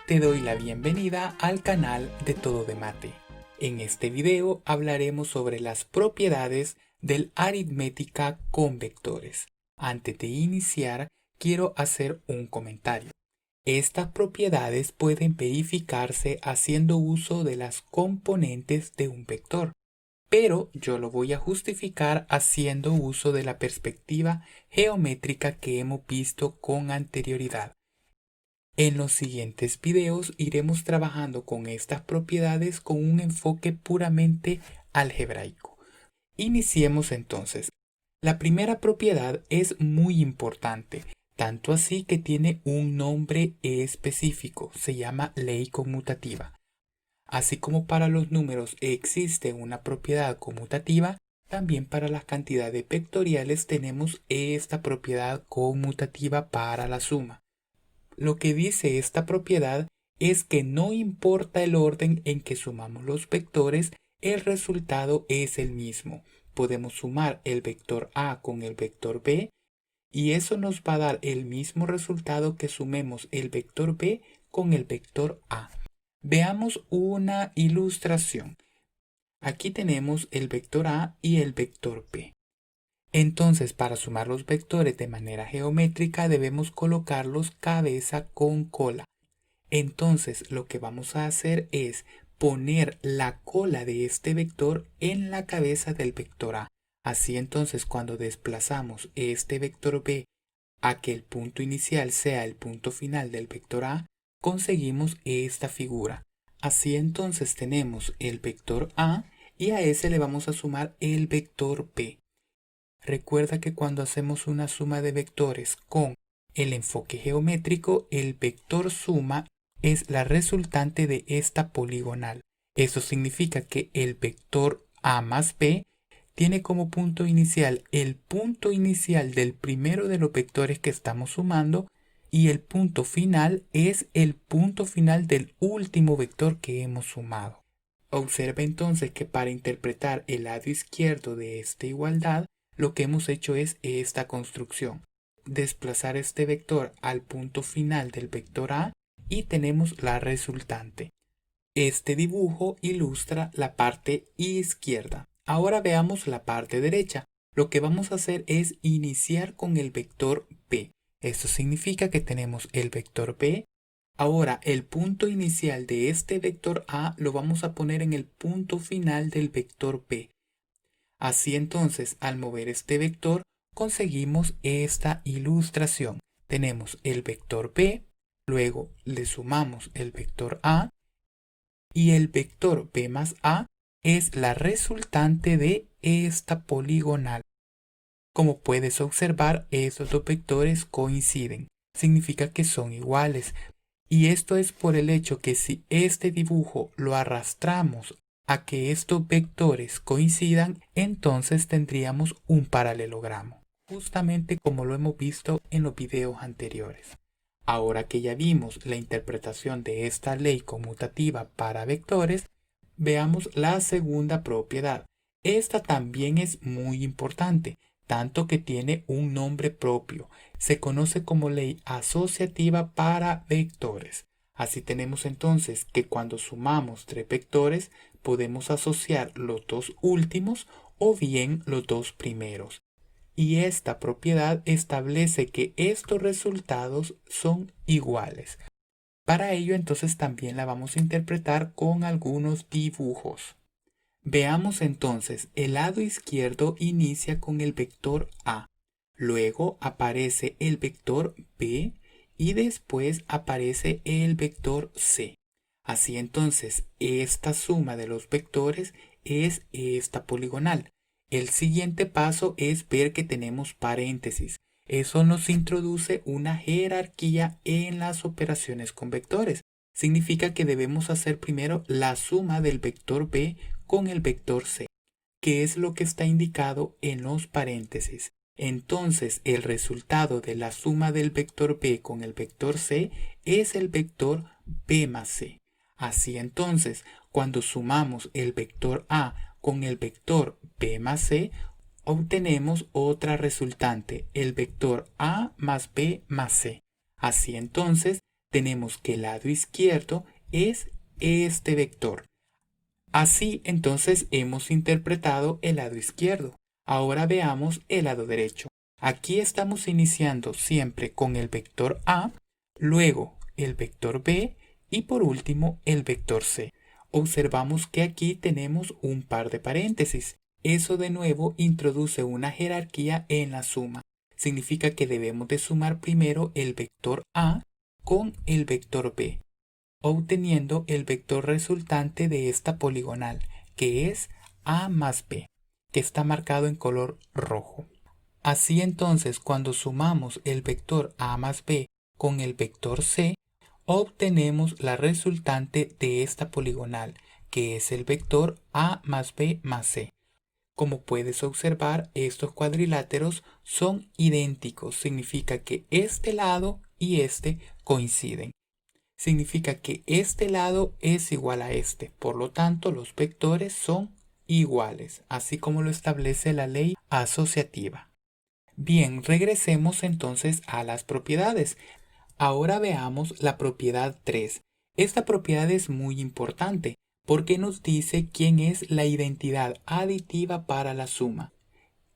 Te doy la bienvenida al canal de Todo de Mate. En este video hablaremos sobre las propiedades del aritmética con vectores. Antes de iniciar, quiero hacer un comentario. Estas propiedades pueden verificarse haciendo uso de las componentes de un vector, pero yo lo voy a justificar haciendo uso de la perspectiva geométrica que hemos visto con anterioridad. En los siguientes videos iremos trabajando con estas propiedades con un enfoque puramente algebraico. Iniciemos entonces. La primera propiedad es muy importante, tanto así que tiene un nombre específico, se llama ley conmutativa. Así como para los números existe una propiedad conmutativa, también para las cantidades vectoriales tenemos esta propiedad conmutativa para la suma. Lo que dice esta propiedad es que no importa el orden en que sumamos los vectores, el resultado es el mismo. Podemos sumar el vector A con el vector B y eso nos va a dar el mismo resultado que sumemos el vector B con el vector A. Veamos una ilustración. Aquí tenemos el vector A y el vector B. Entonces, para sumar los vectores de manera geométrica debemos colocarlos cabeza con cola. Entonces, lo que vamos a hacer es poner la cola de este vector en la cabeza del vector A. Así entonces, cuando desplazamos este vector B a que el punto inicial sea el punto final del vector A, conseguimos esta figura. Así entonces tenemos el vector A y a ese le vamos a sumar el vector B. Recuerda que cuando hacemos una suma de vectores con el enfoque geométrico, el vector suma es la resultante de esta poligonal. Eso significa que el vector A más B tiene como punto inicial el punto inicial del primero de los vectores que estamos sumando y el punto final es el punto final del último vector que hemos sumado. Observa entonces que para interpretar el lado izquierdo de esta igualdad, lo que hemos hecho es esta construcción. Desplazar este vector al punto final del vector A y tenemos la resultante. Este dibujo ilustra la parte izquierda. Ahora veamos la parte derecha. Lo que vamos a hacer es iniciar con el vector B. Esto significa que tenemos el vector B. Ahora el punto inicial de este vector A lo vamos a poner en el punto final del vector B. Así entonces, al mover este vector, conseguimos esta ilustración. Tenemos el vector B, luego le sumamos el vector A y el vector B más A es la resultante de esta poligonal. Como puedes observar, estos dos vectores coinciden. Significa que son iguales. Y esto es por el hecho que si este dibujo lo arrastramos a que estos vectores coincidan, entonces tendríamos un paralelogramo, justamente como lo hemos visto en los videos anteriores. Ahora que ya vimos la interpretación de esta ley conmutativa para vectores, veamos la segunda propiedad. Esta también es muy importante, tanto que tiene un nombre propio. Se conoce como ley asociativa para vectores. Así tenemos entonces que cuando sumamos tres vectores, podemos asociar los dos últimos o bien los dos primeros. Y esta propiedad establece que estos resultados son iguales. Para ello entonces también la vamos a interpretar con algunos dibujos. Veamos entonces, el lado izquierdo inicia con el vector A. Luego aparece el vector B y después aparece el vector C. Así entonces, esta suma de los vectores es esta poligonal. El siguiente paso es ver que tenemos paréntesis. Eso nos introduce una jerarquía en las operaciones con vectores. Significa que debemos hacer primero la suma del vector B con el vector C, que es lo que está indicado en los paréntesis. Entonces, el resultado de la suma del vector B con el vector C es el vector B más C. Así entonces, cuando sumamos el vector A con el vector B más C, obtenemos otra resultante, el vector A más B más C. Así entonces, tenemos que el lado izquierdo es este vector. Así entonces hemos interpretado el lado izquierdo. Ahora veamos el lado derecho. Aquí estamos iniciando siempre con el vector A, luego el vector B y por último el vector C. Observamos que aquí tenemos un par de paréntesis. Eso de nuevo introduce una jerarquía en la suma. Significa que debemos de sumar primero el vector A con el vector B, obteniendo el vector resultante de esta poligonal, que es A más B, que está marcado en color rojo. Así entonces, cuando sumamos el vector A más B con el vector C, obtenemos la resultante de esta poligonal, que es el vector A más B más C. Como puedes observar, estos cuadriláteros son idénticos. Significa que este lado y este coinciden. Significa que este lado es igual a este. Por lo tanto, los vectores son iguales, así como lo establece la ley asociativa. Bien, regresemos entonces a las propiedades. Ahora veamos la propiedad 3. Esta propiedad es muy importante porque nos dice quién es la identidad aditiva para la suma.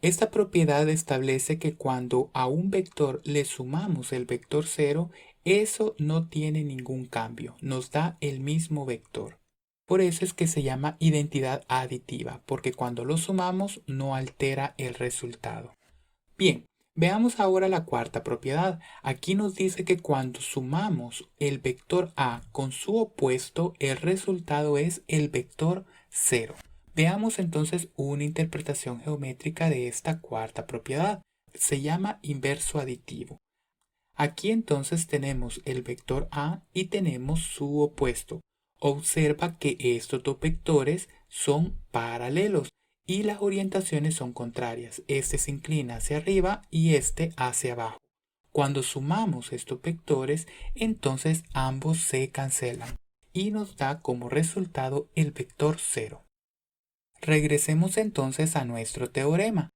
Esta propiedad establece que cuando a un vector le sumamos el vector 0, eso no tiene ningún cambio, nos da el mismo vector. Por eso es que se llama identidad aditiva, porque cuando lo sumamos no altera el resultado. Bien, veamos ahora la cuarta propiedad. Aquí nos dice que cuando sumamos el vector A con su opuesto, el resultado es el vector 0. Veamos entonces una interpretación geométrica de esta cuarta propiedad. Se llama inverso aditivo. Aquí entonces tenemos el vector A y tenemos su opuesto. Observa que estos dos vectores son paralelos y las orientaciones son contrarias. Este se inclina hacia arriba y este hacia abajo. Cuando sumamos estos vectores, entonces ambos se cancelan y nos da como resultado el vector 0. Regresemos entonces a nuestro teorema.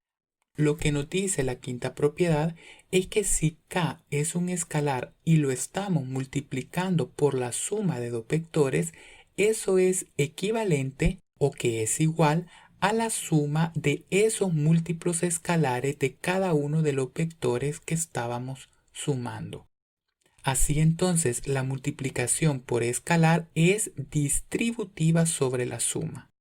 Lo que nos dice la quinta propiedad es que si K es un escalar y lo estamos multiplicando por la suma de dos vectores, eso es equivalente o que es igual a la suma de esos múltiplos escalares de cada uno de los vectores que estábamos sumando. Así entonces la multiplicación por escalar es distributiva sobre la suma.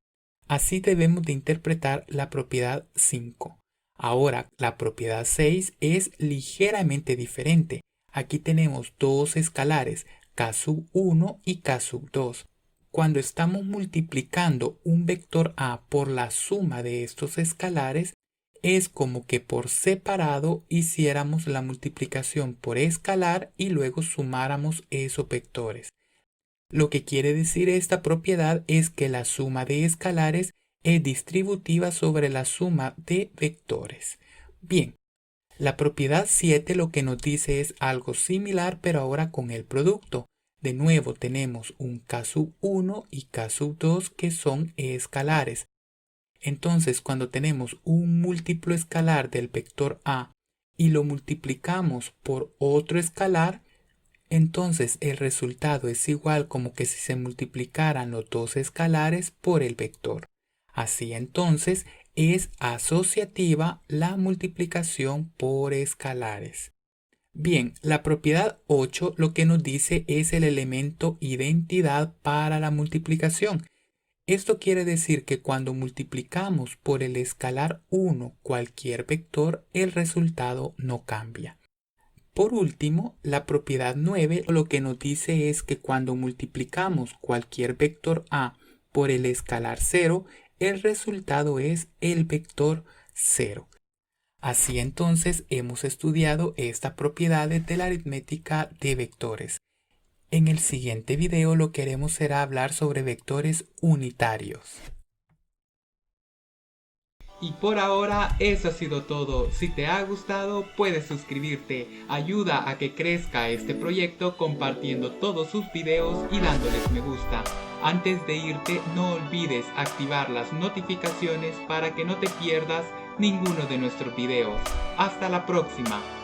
Así debemos de interpretar la propiedad 5. Ahora la propiedad 6 es ligeramente diferente. Aquí tenemos dos escalares, k sub 1 y k sub 2. Cuando estamos multiplicando un vector A por la suma de estos escalares, es como que por separado hiciéramos la multiplicación por escalar y luego sumáramos esos vectores. Lo que quiere decir esta propiedad es que la suma de escalares es distributiva sobre la suma de vectores. Bien, la propiedad 7 lo que nos dice es algo similar pero ahora con el producto. De nuevo tenemos un k sub 1 y k sub 2 que son escalares. Entonces cuando tenemos un múltiplo escalar del vector A y lo multiplicamos por otro escalar, entonces el resultado es igual como que si se multiplicaran los dos escalares por el vector. Así entonces es asociativa la multiplicación por escalares. Bien, la propiedad 8 lo que nos dice es el elemento identidad para la multiplicación. Esto quiere decir que cuando multiplicamos por el escalar 1 cualquier vector, el resultado no cambia. Por último, la propiedad 9 lo que nos dice es que cuando multiplicamos cualquier vector A por el escalar 0, el resultado es el vector 0. Así entonces hemos estudiado estas propiedades de la aritmética de vectores. En el siguiente video lo que haremos será hablar sobre vectores unitarios. Y por ahora eso ha sido todo. Si te ha gustado puedes suscribirte. Ayuda a que crezca este proyecto compartiendo todos sus videos y dándoles me gusta. Antes de irte no olvides activar las notificaciones para que no te pierdas ninguno de nuestros videos. Hasta la próxima.